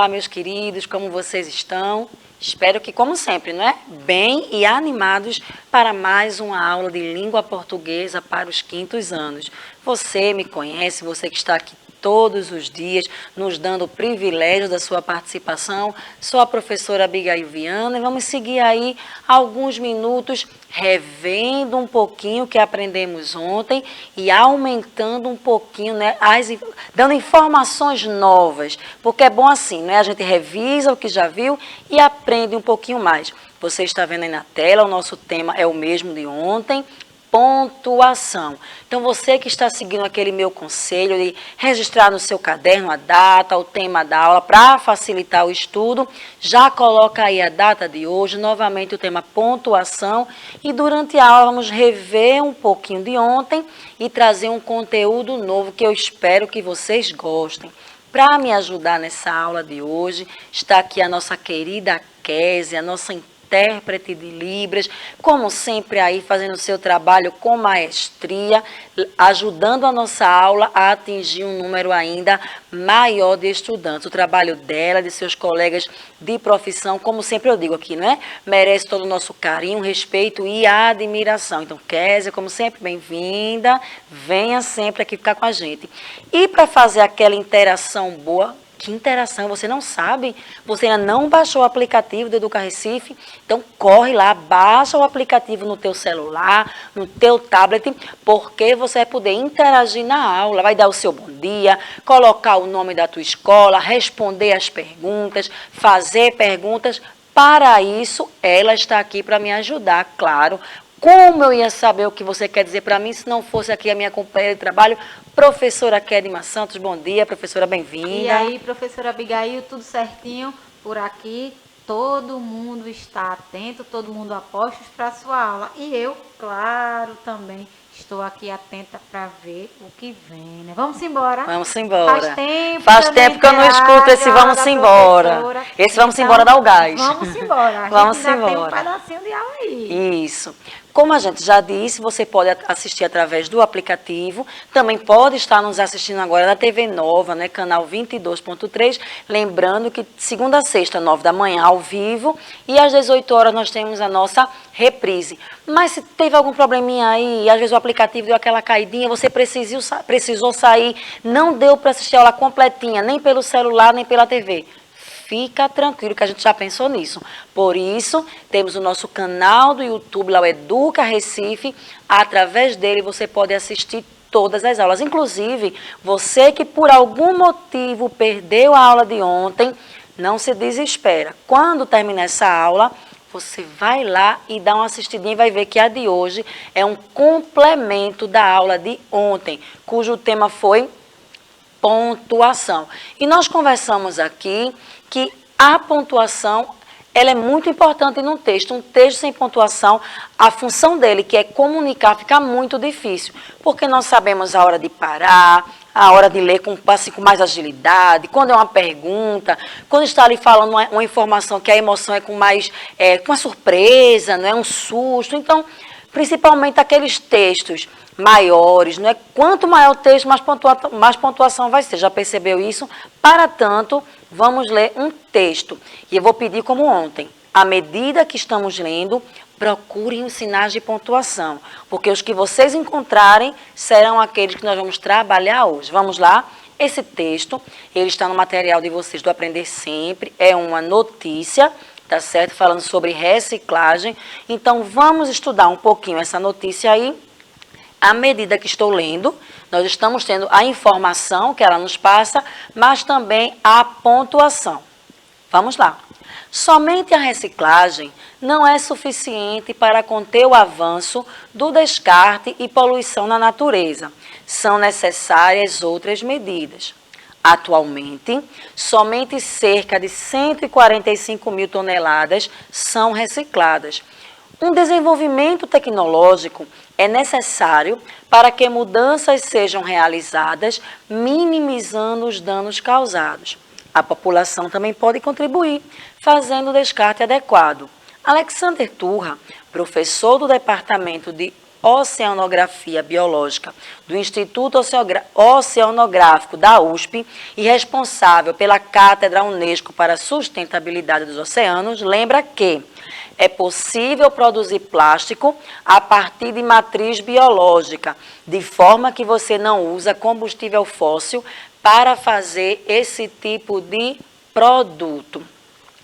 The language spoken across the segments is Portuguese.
Olá, meus queridos, como vocês estão? Espero que, como sempre, não é? Bem e animados para mais uma aula de língua portuguesa para os quintos anos. Você me conhece, você que está aqui todos os dias, nos dando o privilégio da sua participação. Sou a professora Abigail Viana e vamos seguir aí alguns minutos revendo um pouquinho o que aprendemos ontem e aumentando um pouquinho, né, dando informações novas, porque é bom assim, né? A gente revisa o que já viu e aprende um pouquinho mais. Você está vendo aí na tela, o nosso tema é o mesmo de ontem, pontuação. Então, você que está seguindo aquele meu conselho de registrar no seu caderno a data, o tema da aula, para facilitar o estudo, já coloca aí a data de hoje, novamente o tema pontuação, e durante a aula vamos rever um pouquinho de ontem e trazer um conteúdo novo que eu espero que vocês gostem. Para me ajudar nessa aula de hoje, está aqui a nossa querida Kézia, a nossa intérprete de Libras, como sempre aí fazendo o seu trabalho com maestria, ajudando a nossa aula a atingir um número ainda maior de estudantes. O trabalho dela, de seus colegas de profissão, como sempre eu digo aqui, não é? Merece todo o nosso carinho, respeito e admiração. Então, Kézia, como sempre, bem-vinda, venha sempre aqui ficar com a gente. E para fazer aquela interação boa, que interação, você não sabe? Você ainda não baixou o aplicativo do Educa Recife? Então corre lá, baixa o aplicativo no teu celular, no teu tablet, porque você vai poder interagir na aula, vai dar o seu bom dia, colocar o nome da tua escola, responder as perguntas, fazer perguntas. Para isso, ela está aqui para me ajudar, claro. Como eu ia saber o que você quer dizer para mim se não fosse aqui a minha companheira de trabalho, professora Kedma Santos? Bom dia, professora, bem-vinda. E aí, professora Abigail, tudo certinho por aqui? Todo mundo está atento, todo mundo a postos para a sua aula. E eu, claro, também estou aqui atenta para ver o que vem, né? Vamos embora? Vamos embora. Faz tempo que eu não escuto esse vamos embora. Esse vamos embora dá o gás. Vamos embora. Vamos ainda embora. Tem um pedacinho de aula aí. Isso. Como a gente já disse, você pode assistir através do aplicativo, também pode estar nos assistindo agora na TV Nova, né, canal 22.3, lembrando que segunda a sexta, 9 da manhã, ao vivo, e às 18 horas nós temos a nossa reprise. Mas se teve algum probleminha aí, às vezes o aplicativo deu aquela caidinha, você precisou sair, não deu para assistir a aula completinha, nem pelo celular, nem pela TV. Fica tranquilo que a gente já pensou nisso. Por isso, temos o nosso canal do YouTube, lá o Educa Recife. Através dele você pode assistir todas as aulas. Inclusive, você que por algum motivo perdeu a aula de ontem, não se desespera. Quando terminar essa aula, você vai lá e dá uma assistidinha e vai ver que a de hoje é um complemento da aula de ontem, cujo tema foi pontuação. E nós conversamos aqui que a pontuação ela é muito importante num texto. Um texto sem pontuação, a função dele, que é comunicar, fica muito difícil. Porque nós sabemos a hora de parar, a hora de ler com mais agilidade, quando é uma pergunta, quando está ali falando uma informação que a emoção é com uma surpresa, não é um susto. Então, principalmente aqueles textos maiores, não é? Quanto maior o texto, mais pontuação vai ser. Já percebeu isso? Para tanto, vamos ler um texto. E eu vou pedir como ontem, à medida que estamos lendo, procurem os sinais de pontuação, porque os que vocês encontrarem serão aqueles que nós vamos trabalhar hoje. Vamos lá? Esse texto, ele está no material de vocês do Aprender Sempre, é uma notícia, tá certo? Falando sobre reciclagem. Então, vamos estudar um pouquinho essa notícia aí. À medida que estou lendo, nós estamos tendo a informação que ela nos passa, mas também a pontuação. Vamos lá. Somente a reciclagem não é suficiente para conter o avanço do descarte e poluição na natureza. São necessárias outras medidas. Atualmente, somente cerca de 145 mil toneladas são recicladas. Um desenvolvimento tecnológico é necessário para que mudanças sejam realizadas, minimizando os danos causados. A população também pode contribuir, fazendo o descarte adequado. Alexander Turra, professor do Departamento de Oceanografia Biológica do Instituto Oceanográfico da USP e responsável pela Cátedra Unesco para a Sustentabilidade dos Oceanos, lembra que é possível produzir plástico a partir de matriz biológica, de forma que você não usa combustível fóssil para fazer esse tipo de produto.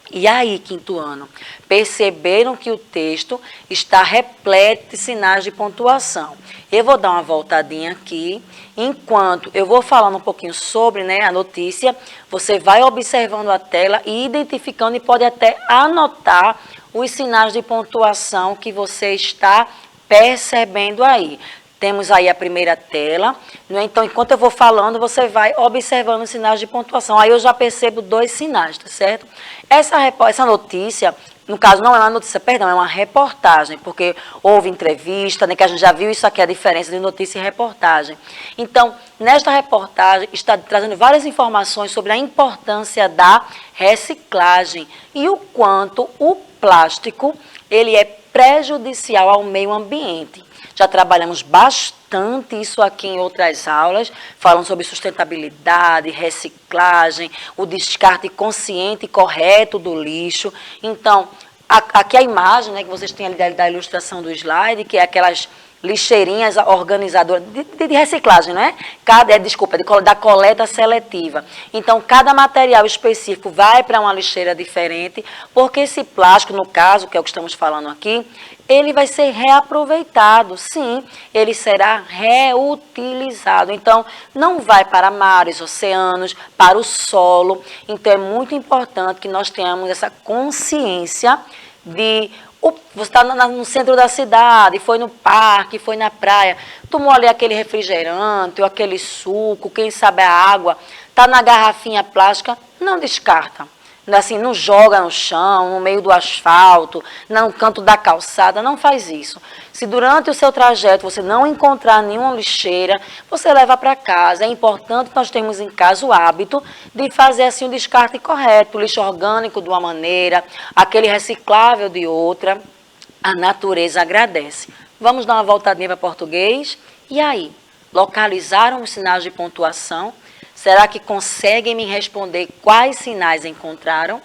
E aí, quinto ano, perceberam que o texto está repleto de sinais de pontuação. Eu vou dar uma voltadinha aqui, enquanto eu vou falando um pouquinho sobre, né, a notícia, você vai observando a tela e identificando e pode até anotar os sinais de pontuação que você está percebendo aí. Temos aí a primeira tela, né? Então, enquanto eu vou falando, você vai observando os sinais de pontuação. Aí eu já percebo 2 sinais, tá certo? Essa notícia, no caso não é uma notícia, perdão, é uma reportagem, porque houve entrevista, né, que a gente já viu isso aqui, a diferença de notícia e reportagem. Então, nesta reportagem, está trazendo várias informações sobre a importância da reciclagem e o quanto o plástico, ele é prejudicial ao meio ambiente. Já trabalhamos bastante isso aqui em outras aulas, falando sobre sustentabilidade, reciclagem, o descarte consciente e correto do lixo. Então, aqui a imagem, né, que vocês têm ali da ilustração do slide, que é aquelas lixeirinhas organizadoras de reciclagem, não é? Da coleta seletiva. Então, cada material específico vai para uma lixeira diferente, porque esse plástico, no caso, que é o que estamos falando aqui, ele vai ser reaproveitado, sim, ele será reutilizado. Então, não vai para mares, oceanos, para o solo. Então, é muito importante que nós tenhamos essa consciência de... Você está no centro da cidade, foi no parque, foi na praia, tomou ali aquele refrigerante, ou aquele suco, quem sabe a água, está na garrafinha plástica, não descarta. Assim, não joga no chão, no meio do asfalto, no canto da calçada, não faz isso. Se durante o seu trajeto você não encontrar nenhuma lixeira, você leva para casa. É importante que nós tenhamos em casa o hábito de fazer assim o descarte correto, o lixo orgânico de uma maneira, aquele reciclável de outra. A natureza agradece. Vamos dar uma voltadinha para português. E aí, localizaram os sinais de pontuação? Será que conseguem me responder quais sinais encontraram?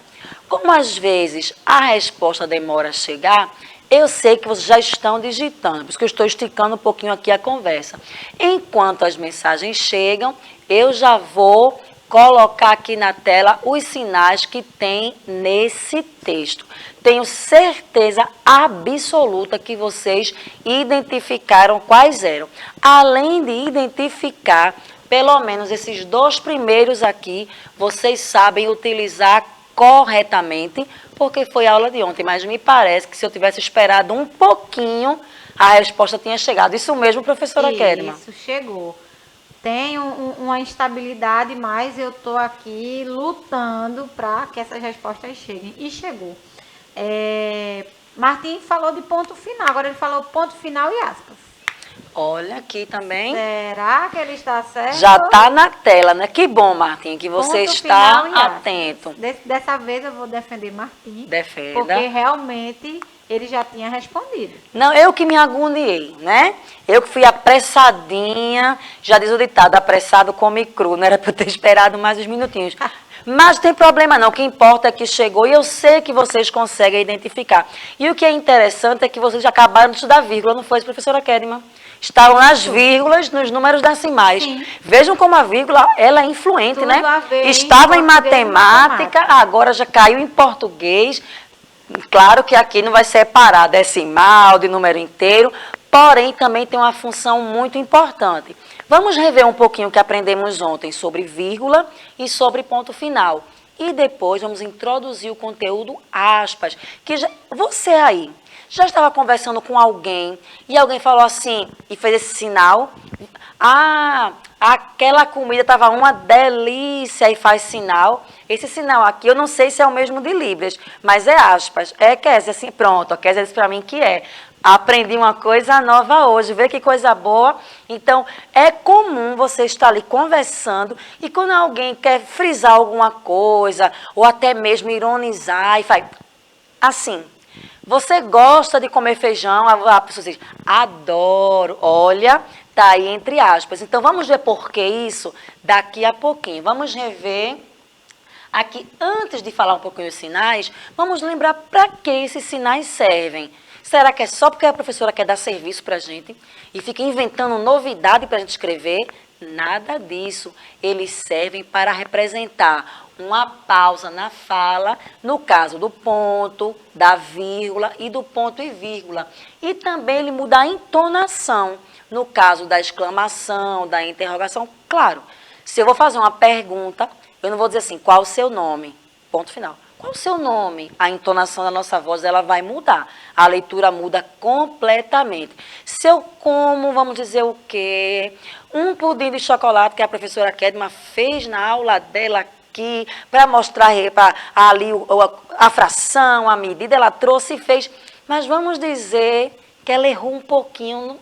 Como às vezes a resposta demora a chegar, eu sei que vocês já estão digitando, por isso que eu estou esticando um pouquinho aqui a conversa. Enquanto as mensagens chegam, eu já vou colocar aqui na tela os sinais que tem nesse texto. Tenho certeza absoluta que vocês identificaram quais eram. Além de identificar, pelo menos esses 2 primeiros aqui, vocês sabem utilizar corretamente, porque foi a aula de ontem, mas me parece que se eu tivesse esperado um pouquinho, a resposta tinha chegado. Isso mesmo, professora Kedma? Isso, chegou. Tem uma instabilidade, mas eu estou aqui lutando para que essas respostas cheguem. E chegou. Martim falou de ponto final, agora ele falou ponto final e aspas. Olha aqui também. Será que ele está certo? Já está na tela, né? Que bom, Martim, que você Ponto está final e atento. Dessa vez eu vou defender Martim. Defenda. Porque realmente ele já tinha respondido. Não, eu que me agoniei, né? Eu que fui apressadinha, já diz o ditado, apressado come cru, não era para eu ter esperado mais uns minutinhos. Mas não tem problema não, o que importa é que chegou e eu sei que vocês conseguem identificar. E o que é interessante é que vocês já acabaram de estudar vírgula, não foi isso, professora Kedma? Estavam nas vírgulas, nos números decimais. Sim. Vejam como a vírgula, ela é influente, tudo, né? Estava em matemática, agora já caiu em português. Claro que aqui não vai separar decimal, de número inteiro, porém também tem uma função muito importante. Vamos rever um pouquinho o que aprendemos ontem sobre vírgula e sobre ponto final. E depois vamos introduzir o conteúdo aspas, que você aí já estava conversando com alguém e alguém falou assim, e fez esse sinal, aquela comida estava uma delícia e faz sinal. Esse sinal aqui, eu não sei se é o mesmo de Libras, mas é aspas. Kézia, assim, pronto, a Kézia disse para mim que é. Aprendi uma coisa nova hoje, vê que coisa boa. Então, é comum você estar ali conversando e quando alguém quer frisar alguma coisa ou até mesmo ironizar e faz assim. Você gosta de comer feijão? A pessoa diz, adoro. Olha, tá aí entre aspas. Então, vamos ver por que isso daqui a pouquinho. Vamos rever aqui, antes de falar um pouquinho dos sinais, vamos lembrar para que esses sinais servem. Será que é só porque a professora quer dar serviço para a gente e fica inventando novidade para a gente escrever? Nada disso. Eles servem para representar uma pausa na fala, no caso do ponto, da vírgula e do ponto e vírgula. E também ele muda a entonação, no caso da exclamação, da interrogação. Claro, se eu vou fazer uma pergunta, eu não vou dizer assim, qual o seu nome? Ponto final. Qual o seu nome? A entonação da nossa voz, ela vai mudar. A leitura muda completamente. Se eu como, vamos dizer o quê? Um pudim de chocolate que a professora Kedma fez na aula dela aqui, para mostrar ali a fração, a medida, ela trouxe e fez. Mas vamos dizer que ela errou um pouquinho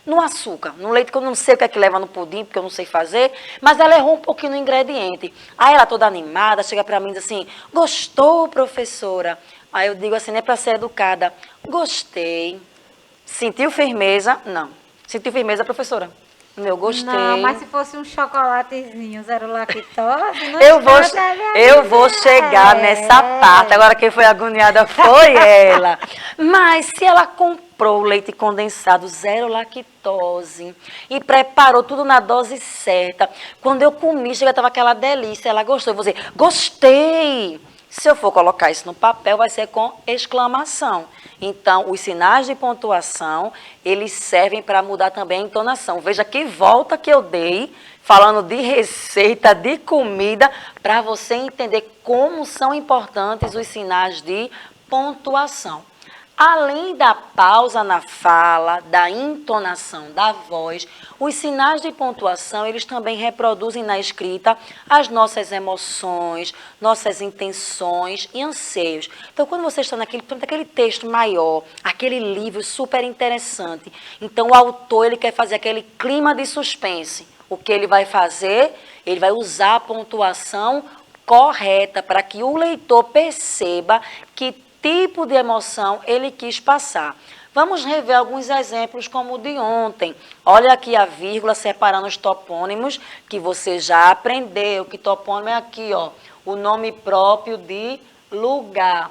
no açúcar, no leite, que eu não sei o que é que leva no pudim, porque eu não sei fazer, mas ela errou um pouquinho no ingrediente. Aí ela toda animada, chega para mim e diz assim, gostou, professora? Aí eu digo assim, não é para ser educada, gostei. Sentiu firmeza? Não. Sentiu firmeza, professora? Eu gostei. Não, mas se fosse um chocolatezinho, zero lactose, não eu vou chegar nessa parte. Agora quem foi agoniada foi ela. Mas se ela comprou leite condensado, zero lactose, e preparou tudo na dose certa, quando eu comi, chega, estava aquela delícia, ela gostou. Eu vou dizer, gostei. Se eu for colocar isso no papel, vai ser com exclamação. Então, os sinais de pontuação, eles servem para mudar também a entonação. Veja que volta que eu dei, falando de receita, de comida, para você entender como são importantes os sinais de pontuação. Além da pausa na fala, da entonação da voz, os sinais de pontuação, eles também reproduzem na escrita as nossas emoções, nossas intenções e anseios. Então, quando você está naquele texto maior, aquele livro super interessante, então o autor ele quer fazer aquele clima de suspense. O que ele vai fazer? Ele vai usar a pontuação correta para que o leitor perceba que tipo de emoção ele quis passar. Vamos rever alguns exemplos como o de ontem. Olha aqui a vírgula separando os topônimos que você já aprendeu, que topônimo é aqui, ó, o nome próprio de lugar.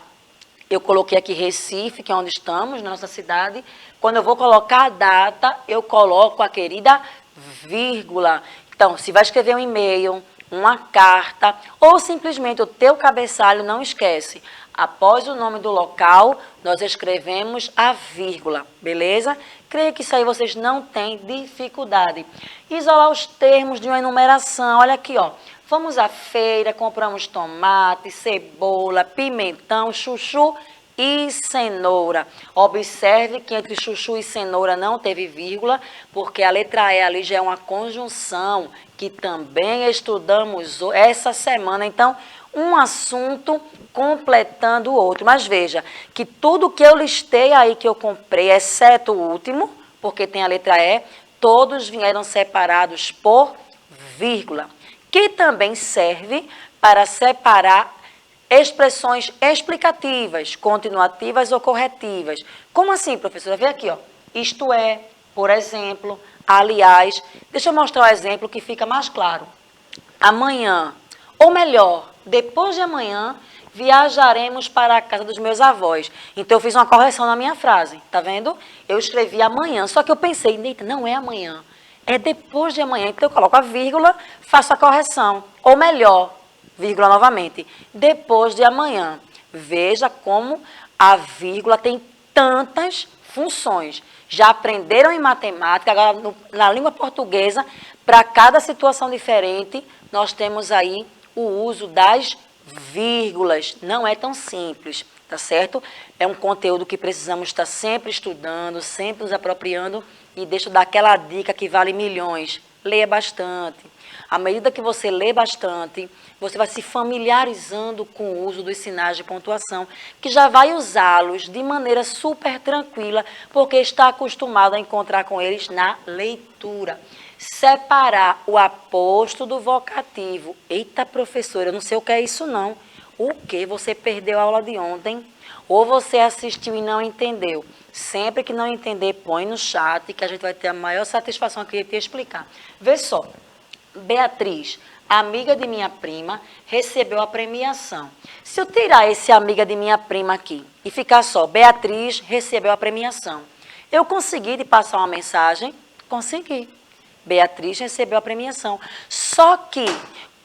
Eu coloquei aqui Recife, que é onde estamos, na nossa cidade. Quando eu vou colocar a data, eu coloco a querida vírgula. Então, se vai escrever um e-mail, uma carta, ou simplesmente o teu cabeçalho, não esquece. Após o nome do local, nós escrevemos a vírgula, beleza? Creio que isso aí vocês não têm dificuldade. Isolar os termos de uma enumeração, olha aqui, ó. Fomos à feira, compramos tomate, cebola, pimentão, chuchu e cenoura. Observe que entre chuchu e cenoura não teve vírgula, porque a letra E ali já é uma conjunção que também estudamos essa semana. Então, um assunto completando o outro. Mas veja que tudo que eu listei aí que eu comprei, exceto o último, porque tem a letra E, todos vieram separados por vírgula, que também serve para separar expressões explicativas, continuativas ou corretivas. Como assim, professora? Vê aqui, ó. Isto é, por exemplo, aliás. Deixa eu mostrar o exemplo que fica mais claro. Amanhã, ou melhor, depois de amanhã, viajaremos para a casa dos meus avós. Então, eu fiz uma correção na minha frase, tá vendo? Eu escrevi amanhã, só que eu pensei, Neita, não é amanhã, é depois de amanhã. Então, eu coloco a vírgula, faço a correção. Ou melhor, vírgula novamente, depois de amanhã. Veja como a vírgula tem tantas funções. Já aprenderam em matemática, agora na língua portuguesa, para cada situação diferente, nós temos aí o uso das vírgulas. Não é tão simples, tá certo? É um conteúdo que precisamos estar sempre estudando, sempre nos apropriando, e deixa eu dar aquela dica que vale milhões. Leia bastante. À medida que você lê bastante, você vai se familiarizando com o uso dos sinais de pontuação, que já vai usá-los de maneira super tranquila, porque está acostumado a encontrar com eles na leitura. Separar o aposto do vocativo. Eita, professora, eu não sei o que é isso não. O que? Você perdeu a aula de ontem? Ou você assistiu e não entendeu. Sempre que não entender, põe no chat, que a gente vai ter a maior satisfação aqui de te explicar. Vê só, Beatriz, amiga de minha prima, recebeu a premiação. Se eu tirar esse amiga de minha prima aqui e ficar só, Beatriz recebeu a premiação, eu consegui te passar uma mensagem? Consegui. Beatriz recebeu a premiação. Só que,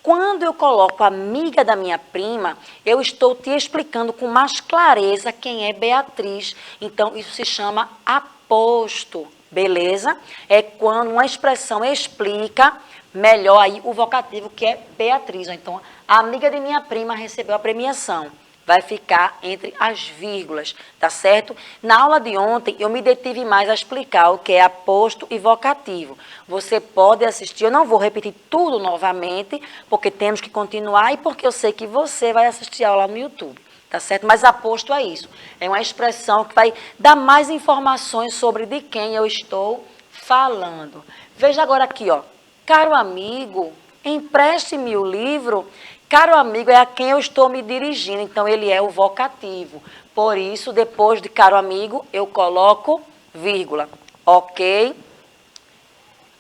quando eu coloco amiga da minha prima, eu estou te explicando com mais clareza quem é Beatriz. Então, isso se chama aposto, beleza? É quando uma expressão explica melhor aí o vocativo que é Beatriz. Então, a amiga de minha prima recebeu a premiação. Vai ficar entre as vírgulas, tá certo? Na aula de ontem, eu me detive mais a explicar o que é aposto e vocativo. Você pode assistir, eu não vou repetir tudo novamente, porque temos que continuar e porque eu sei que você vai assistir a aula no YouTube, tá certo? Mas aposto é isso, é uma expressão que vai dar mais informações sobre de quem eu estou falando. Veja agora aqui, ó. Caro amigo, empreste-me o livro. Caro amigo é a quem eu estou me dirigindo, então ele é o vocativo. Por isso, depois de caro amigo, eu coloco vírgula. Ok?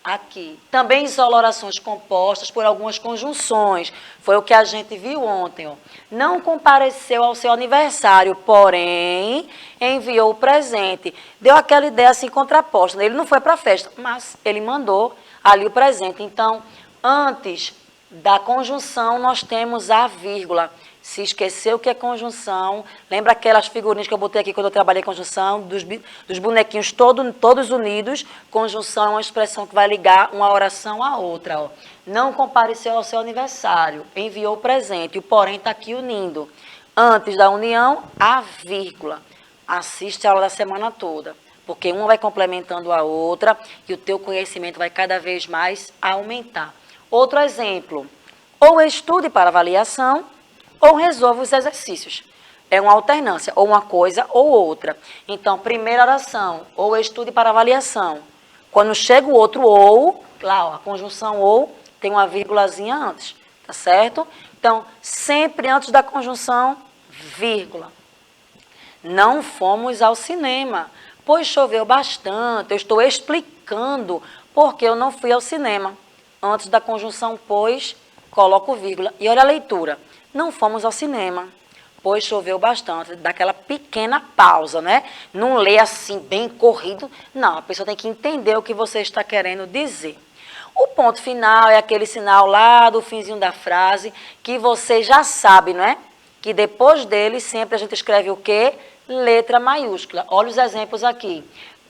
Aqui. Também isola orações compostas por algumas conjunções. Foi o que a gente viu ontem. Ó. Não compareceu ao seu aniversário, porém enviou o presente. Deu aquela ideia assim contraposta. Ele não foi para a festa, mas ele mandou ali o presente. Então, antes da conjunção, nós temos a vírgula. Se esqueceu o que é conjunção, lembra aquelas figurinhas que eu botei aqui quando eu trabalhei conjunção, dos bonequinhos todos unidos? Conjunção é uma expressão que vai ligar uma oração à outra. Ó. Não compareceu ao seu aniversário, enviou o presente, o porém está aqui unindo. Antes da união, a vírgula. Assiste a aula da semana toda, porque uma vai complementando a outra e o teu conhecimento vai cada vez mais aumentar. Outro exemplo, ou estude para avaliação, ou resolva os exercícios. É uma alternância, ou uma coisa ou outra. Então, primeira oração, ou estude para avaliação. Quando chega o outro ou, lá ó, a conjunção ou, tem uma vírgulazinha antes, tá certo? Então, sempre antes da conjunção, vírgula. Não fomos ao cinema, pois choveu bastante. Eu estou explicando porque eu não fui ao cinema. Antes da conjunção, pois, coloco vírgula. E olha a leitura. Não fomos ao cinema, pois choveu bastante. Daquela pequena pausa, né? Não lê assim, bem corrido. Não, a pessoa tem que entender o que você está querendo dizer. O ponto final é aquele sinal lá do finzinho da frase, que você já sabe, não é? Que depois dele, sempre a gente escreve o quê? Letra maiúscula. Olha os exemplos aqui.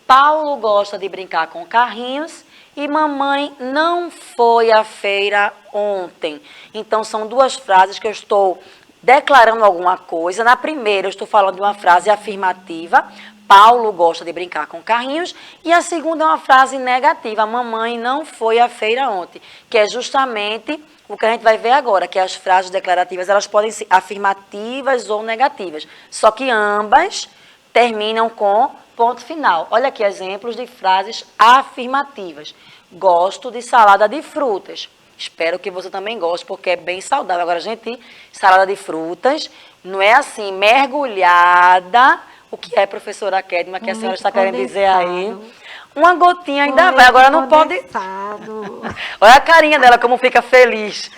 Paulo gosta de brincar com carrinhos e mamãe não foi à feira ontem. Então, são duas frases que eu estou declarando alguma coisa. Na primeira, eu estou falando de uma frase afirmativa. Paulo gosta de brincar com carrinhos. E a segunda é uma frase negativa. Mamãe não foi à feira ontem. Que é justamente o que a gente vai ver agora, que as frases declarativas, elas podem ser afirmativas ou negativas. Só que ambas terminam com ponto final. Olha aqui exemplos de frases afirmativas. Gosto de salada de frutas. Espero que você também goste, porque é bem saudável. Agora, gente, salada de frutas não é assim, mergulhada. O que é, professora Kedma, que a senhora está querendo dizer aí? Uma gotinha ainda vai, agora não pode... Olha a carinha dela, como fica feliz.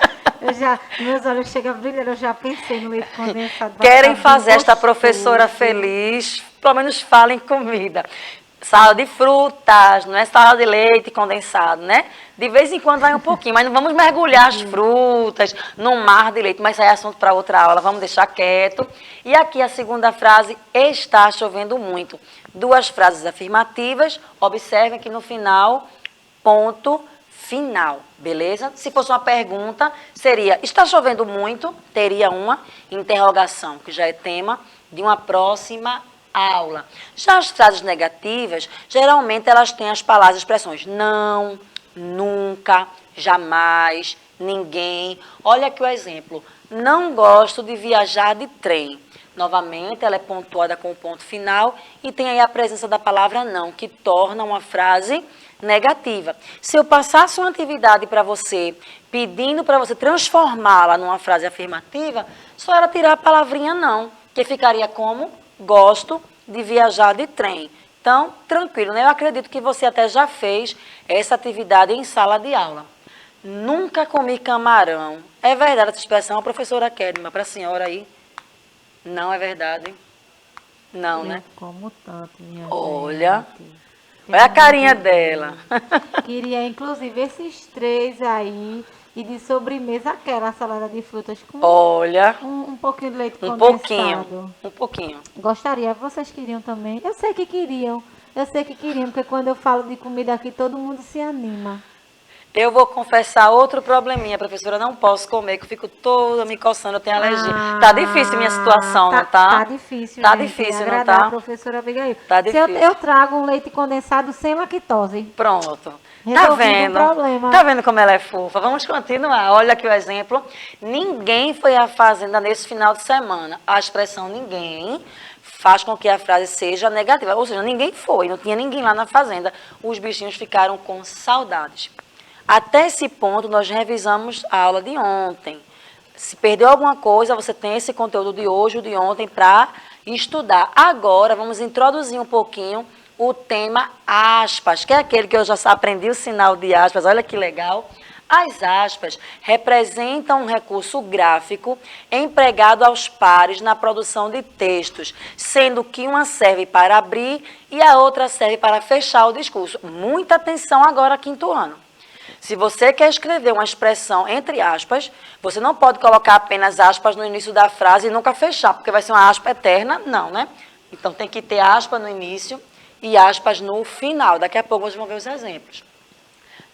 Meus olhos chegam a brilhar, eu já pensei no leite condensado. Querem fazer esta professora feliz? Pelo menos falem comida. Salada de frutas, não é salada de leite condensado, né? De vez em quando vai um pouquinho, mas não vamos mergulhar as frutas no mar de leite, mas isso aí é assunto para outra aula, vamos deixar quieto. E aqui a segunda frase, está chovendo muito. Duas frases afirmativas, observem que no final, ponto final, beleza? Se fosse uma pergunta, seria, está chovendo muito? Teria uma interrogação, que já é tema de uma próxima aula. Já as frases negativas, geralmente elas têm as palavras e expressões não, nunca, jamais, ninguém. Olha aqui o exemplo. Não gosto de viajar de trem. Novamente, ela é pontuada com o ponto final e tem aí a presença da palavra não, que torna uma frase negativa. Se eu passasse uma atividade para você, pedindo para você transformá-la numa frase afirmativa, só era tirar a palavrinha não, que ficaria como gosto de viajar de trem. Então, tranquilo, né? Eu acredito que você até já fez essa atividade em sala de aula. Nunca comi camarão. É verdade essa expressão, professora Kedma, para a senhora aí? Não é verdade? Não, né? Eu como tanto, minha Olha, gente. olha a Pelo carinha amor de dela. Deus. Queria, inclusive, esses 3 aí. E de sobremesa, aquela salada de frutas com Olha, um pouquinho de leite um pouquinho, condensado. um pouquinho. Gostaria. Vocês queriam também? Eu sei que queriam. Eu sei que queriam, porque quando eu falo de comida aqui, todo mundo se anima. Eu vou confessar outro probleminha, professora. Não posso comer, que eu fico toda me coçando, eu tenho alergia. Tá difícil minha situação, não tá? Tá difícil, Tá gente, difícil, não agradar a tá? professora Abigail. Tá Se eu, difícil. eu trago um leite condensado sem lactose. Pronto. Tá Resolvido o vendo? problema. Tá vendo como ela é fofa? Vamos continuar. Olha aqui o exemplo. Ninguém foi à fazenda nesse final de semana. A expressão ninguém faz com que a frase seja negativa. Ou seja, ninguém foi, não tinha ninguém lá na fazenda. Os bichinhos ficaram com saudades. Até esse ponto, nós revisamos a aula de ontem. Se perdeu alguma coisa, você tem esse conteúdo de hoje, o de ontem, para estudar. Agora, vamos introduzir um pouquinho o tema aspas, que é aquele que eu já aprendi o sinal de aspas. Olha que legal. As aspas representam um recurso gráfico empregado aos pares na produção de textos, sendo que uma serve para abrir e a outra serve para fechar o discurso. Muita atenção agora, quinto ano. Se você quer escrever uma expressão entre aspas, você não pode colocar apenas aspas no início da frase e nunca fechar, porque vai ser uma aspa eterna, não, né? Então tem que ter aspas no início e aspas no final. Daqui a pouco vocês vão ver os exemplos.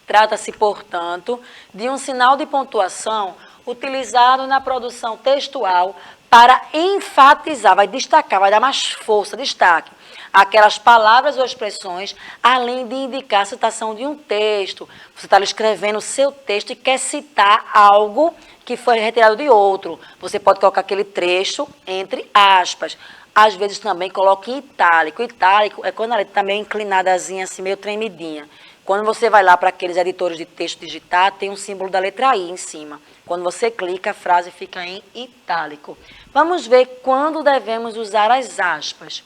Trata-se, portanto, de um sinal de pontuação utilizado na produção textual para enfatizar, vai destacar, vai dar mais força, destaque, aquelas palavras ou expressões, além de indicar a citação de um texto. Você está escrevendo o seu texto e quer citar algo que foi retirado de outro. Você pode colocar aquele trecho entre aspas. Às vezes também coloca em itálico. Itálico é quando ela está meio inclinadazinha, assim, meio tremidinha. Quando você vai lá para aqueles editores de texto digitar, tem um símbolo da letra I em cima. Quando você clica, a frase fica em itálico. Vamos ver quando devemos usar as aspas.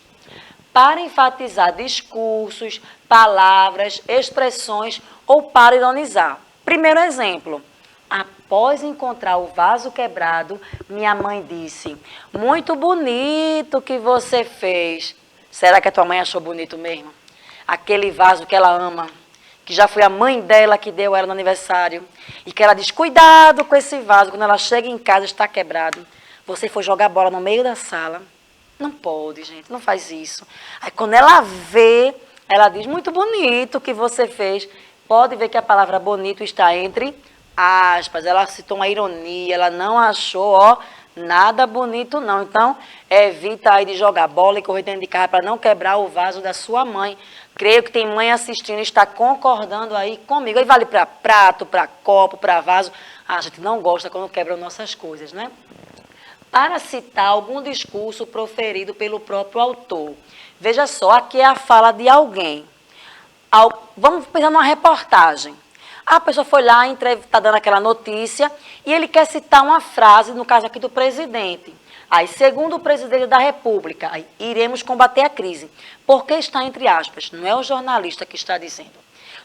Para enfatizar discursos, palavras, expressões ou para ironizar. Primeiro exemplo. Após encontrar o vaso quebrado, minha mãe disse: muito bonito que você fez. Será que a tua mãe achou bonito mesmo? Aquele vaso que ela ama, que já foi a mãe dela que deu ela no aniversário, e que ela diz: cuidado com esse vaso, quando ela chega em casa está quebrado. Você foi jogar bola no meio da sala. Não pode, gente, não faz isso. Aí quando ela vê, ela diz: muito bonito que você fez. Pode ver que a palavra bonito está entre aspas. Ela citou uma ironia, ela não achou, nada bonito não. Então, evita aí de jogar bola e correr dentro de casa para não quebrar o vaso da sua mãe. Creio que tem mãe assistindo e está concordando aí comigo. Aí vale para prato, para copo, para vaso. A gente não gosta quando quebram nossas coisas, né? Para citar algum discurso proferido pelo próprio autor. Veja só, aqui é a fala de alguém. Vamos pensar numa reportagem. A pessoa foi lá, está dando aquela notícia, e ele quer citar uma frase, no caso aqui do presidente. Aí, segundo o presidente da República, aí, iremos combater a crise. Porque está entre aspas, não é o jornalista que está dizendo.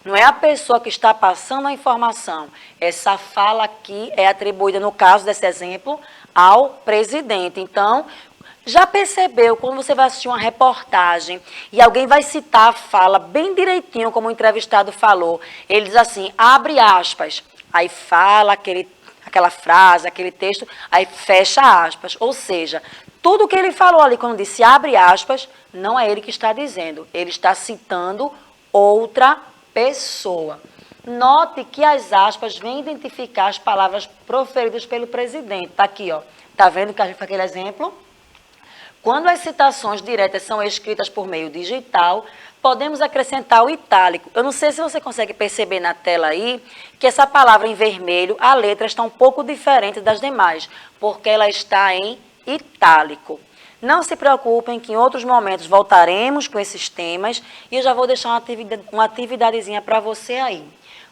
Não é a pessoa que está passando a informação. Essa fala aqui é atribuída, no caso desse exemplo, ao presidente. Então, já percebeu, quando você vai assistir uma reportagem e alguém vai citar a fala bem direitinho, como o entrevistado falou, ele diz assim, abre aspas, aí fala aquela frase, aquele texto, aí fecha aspas. Ou seja, tudo que ele falou ali, quando disse abre aspas, não é ele que está dizendo, ele está citando outra pessoa. Note que as aspas vêm identificar as palavras proferidas pelo presidente. Está aqui, ó. Está vendo que aquele exemplo? Quando as citações diretas são escritas por meio digital, podemos acrescentar o itálico. Eu não sei se você consegue perceber na tela aí que essa palavra em vermelho, a letra está um pouco diferente das demais, porque ela está em itálico. Não se preocupem que em outros momentos voltaremos com esses temas e eu já vou deixar uma atividadezinha para você aí.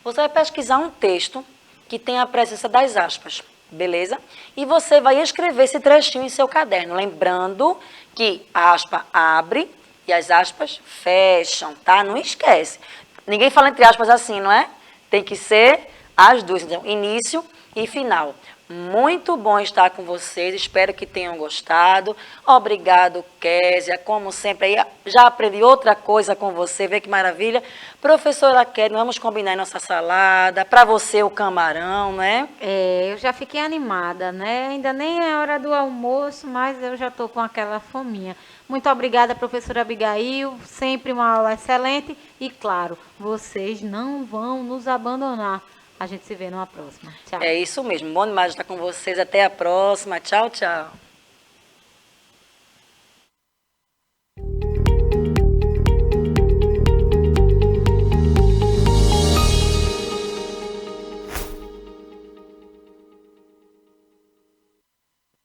Você vai pesquisar um texto que tem a presença das aspas. beleza? E você vai escrever esse trechinho em seu caderno, lembrando que a aspa abre e as aspas fecham, tá? Não esquece. Ninguém fala entre aspas assim, não é? Tem que ser as duas, então, início e final. Muito bom estar com vocês, espero que tenham gostado. Obrigado, Késia, como sempre, aí já aprendi outra coisa com você, vê que maravilha. Professora Késia, vamos combinar nossa salada, para você o camarão, né? Eu já fiquei animada, né? Ainda nem é hora do almoço, mas eu já estou com aquela fominha. Muito obrigada, professora Abigail, sempre uma aula excelente e, claro, vocês não vão nos abandonar. A gente se vê numa próxima. Tchau. É isso mesmo, bom demais estar com vocês, até a próxima, tchau, tchau.